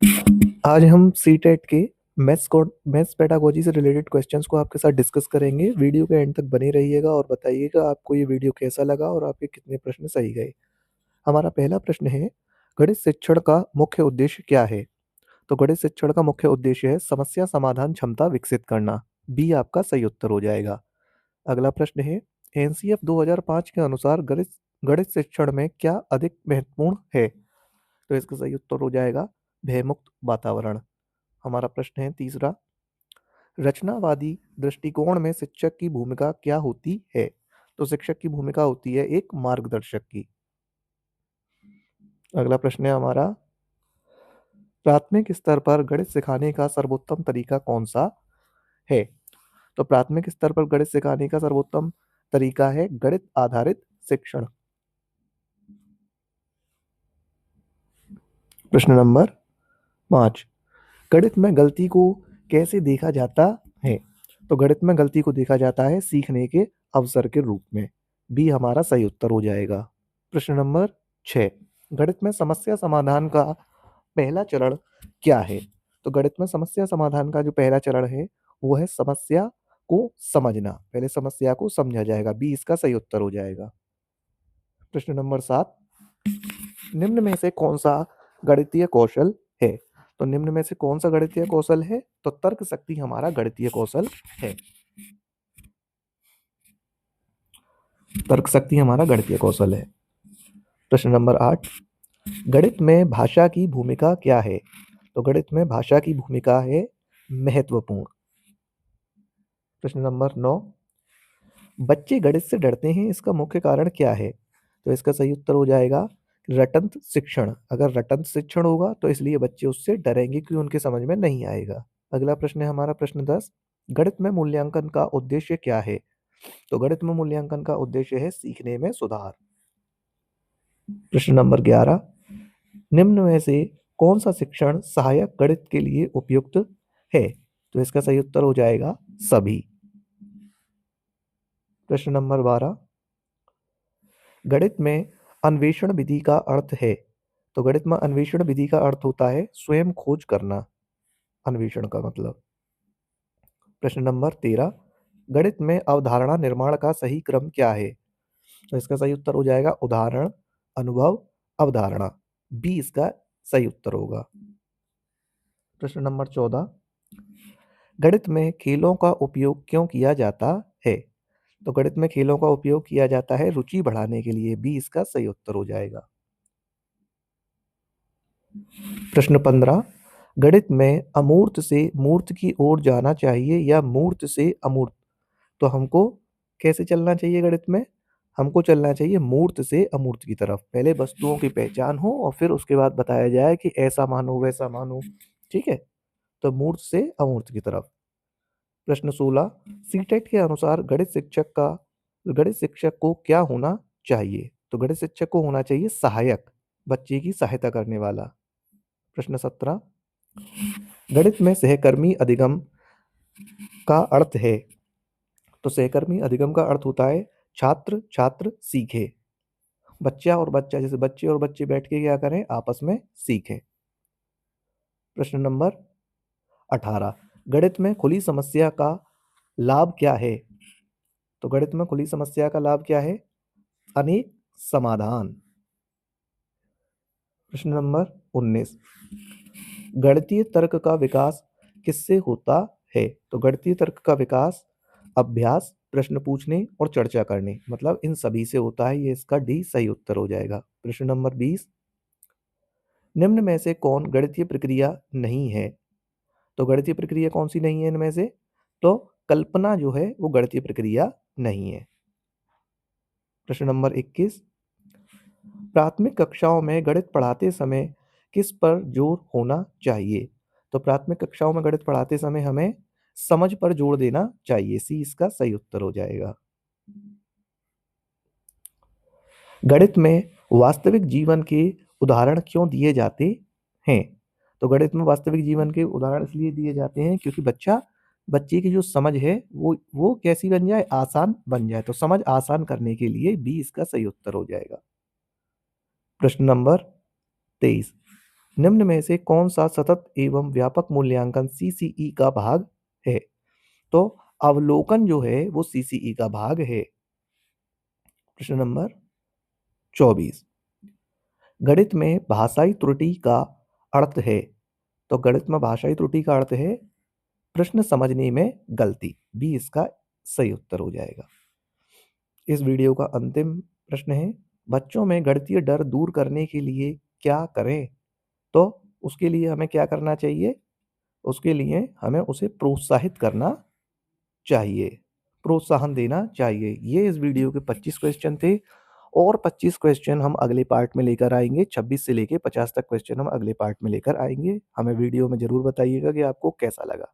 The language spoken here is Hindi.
आज हम सीटेट के मैथ्स पेडागोजी से रिलेटेड क्वेश्चंस को आपके साथ डिस्कस करेंगे। वीडियो के एंड तक बने रहिएगा और बताइएगा आपको ये वीडियो कैसा लगा और आपके कितने प्रश्न सही गए। हमारा पहला प्रश्न है, गणित शिक्षण का मुख्य उद्देश्य क्या है? तो गणित शिक्षण का मुख्य उद्देश्य है समस्या समाधान क्षमता विकसित करना। बी आपका सही उत्तर हो जाएगा। अगला प्रश्न है, एनसीएफ 2005 के अनुसार गणित गणित शिक्षण में क्या अधिक महत्वपूर्ण है? तो इसका सही उत्तर हो जाएगा भयमुक्त वातावरण। हमारा प्रश्न है तीसरा, रचनावादी दृष्टिकोण में शिक्षक की भूमिका क्या होती है? तो शिक्षक की भूमिका होती है एक मार्गदर्शक की। अगला प्रश्न है हमारा, प्राथमिक स्तर पर गणित सिखाने का सर्वोत्तम तरीका कौन सा है? तो प्राथमिक स्तर पर गणित सिखाने का सर्वोत्तम तरीका है गणित आधारित शिक्षण। प्रश्न नंबर 5, गणित में गलती को कैसे देखा जाता है? तो गणित में गलती को देखा जाता है सीखने के अवसर के रूप में। बी हमारा सही उत्तर हो जाएगा। प्रश्न नंबर 6, गणित में समस्या समाधान का पहला चरण क्या है? तो गणित में समस्या समाधान का जो पहला चरण है वो है समस्या को समझना। पहले समस्या को समझा जाएगा। बी इसका सही उत्तर हो जाएगा। प्रश्न नंबर 7, निम्न में से कौन सा गणितीय कौशल है? तो निम्न में से कौन सा गणितीय कौशल है? तो तर्क शक्ति हमारा गणितीय कौशल है। तर्क शक्ति हमारा गणितीय कौशल है। प्रश्न नंबर 8, गणित में भाषा की भूमिका क्या है? तो गणित में भाषा की भूमिका है महत्वपूर्ण। प्रश्न नंबर 9, बच्चे गणित से डरते हैं, इसका मुख्य कारण क्या है? तो इसका सही उत्तर हो जाएगा रटंत शिक्षण। अगर रटंत शिक्षण होगा तो इसलिए बच्चे उससे डरेंगे क्योंकि उनके समझ में नहीं आएगा। अगला प्रश्न है हमारा प्रश्न 10, गणित में मूल्यांकन का उद्देश्य क्या है? तो गणित में मूल्यांकन का उद्देश्य है सीखने में सुधार। प्रश्न नंबर 11, निम्न में से कौन सा शिक्षण सहायक गणित के लिए उपयुक्त है? तो इसका सही उत्तर हो जाएगा सभी। प्रश्न नंबर 12, गणित में अन्वेषण विधि का अर्थ है? तो गणित में अन्वेषण विधि का अर्थ होता है स्वयं खोज करना, अन्वेषण का मतलब। प्रश्न नंबर 13, गणित में अवधारणा निर्माण का सही क्रम क्या है? तो इसका सही उत्तर हो जाएगा उदाहरण, अनुभव, अवधारणा। बी इसका सही उत्तर होगा। प्रश्न नंबर 14, गणित में खेलों का उपयोग क्यों किया जाता है? तो गणित में खेलों का उपयोग किया जाता है रुचि बढ़ाने के लिए। बी इसका सही उत्तर हो जाएगा। प्रश्न 15, गणित में अमूर्त से मूर्त की ओर जाना चाहिए या मूर्त से अमूर्त? तो हमको कैसे चलना चाहिए गणित में? हमको चलना चाहिए मूर्त से अमूर्त की तरफ। पहले वस्तुओं की पहचान हो और फिर उसके बाद बताया जाए कि ऐसा मानो वैसा मानो। ठीक है, तो मूर्त से अमूर्त की तरफ। प्रश्न 16, सीटेट के अनुसार गणित शिक्षक को क्या होना चाहिए? तो गणित शिक्षक को होना चाहिए सहायक, बच्चे की सहायता करने वाला। प्रश्न 17, गणित में सहकर्मी अधिगम का अर्थ है? तो सहकर्मी अधिगम का अर्थ होता है छात्र छात्र सीखे। बच्चा और बच्चा, जैसे बच्चे और बच्चे बैठ के क्या करें, आपस में सीखें। प्रश्न नंबर 18, गणित में खुली समस्या का लाभ क्या है? तो गणित में खुली समस्या का लाभ क्या है? अनेक समाधान। प्रश्न नंबर 19, गणितीय तर्क का विकास किससे होता है? तो गणितीय तर्क का विकास अभ्यास, प्रश्न पूछने और चर्चा करने, मतलब इन सभी से होता है। ये इसका डी सही उत्तर हो जाएगा। प्रश्न नंबर 20, निम्न में से कौन गणितीय प्रक्रिया नहीं है? तो गणितीय प्रक्रिया कौन सी नहीं है इनमें से? तो कल्पना जो है वो गणितीय प्रक्रिया नहीं है। प्रश्न नंबर 21, प्राथमिक कक्षाओं में गणित पढ़ाते समय किस पर जोर होना चाहिए? तो प्राथमिक कक्षाओं में गणित पढ़ाते समय हमें समझ पर जोर देना चाहिए। सी इसका सही उत्तर हो जाएगा। गणित में वास्तविक जीवन के उदाहरण क्यों दिए जाते हैं? तो गणित में वास्तविक जीवन के उदाहरण इसलिए दिए जाते हैं क्योंकि बच्चे की जो समझ है वो कैसी बन जाए, आसान बन जाए। तो समझ आसान करने के लिए बी इसका सही उत्तर हो जाएगा। प्रश्न नंबर 23, निम्न में से कौन-सा सतत एवं व्यापक मूल्यांकन सीसीई का भाग है? तो अवलोकन जो है वो सीसीई का भाग है। प्रश्न नंबर 24 गणित में भाषाई त्रुटि का अर्थ है। तो गणित में भाषाई त्रुटि का अर्थ है प्रश्न समझने में गलती। बी इसका सही उत्तर हो जाएगा। इस वीडियो का अंतिम प्रश्न है, बच्चों में गणितीय डर दूर करने के लिए क्या करें? तो उसके लिए हमें क्या करना चाहिए? उसके लिए हमें उसे प्रोत्साहित करना चाहिए, प्रोत्साहन देना चाहिए। ये इस वीडियो के 25 क्वेश्चन थे और 25 क्वेश्चन हम अगले पार्ट में लेकर आएँगे। 26 से लेके 50 तक क्वेश्चन हम अगले पार्ट में लेकर आएँगे। हमें वीडियो में ज़रूर बताइएगा कि आपको कैसा लगा।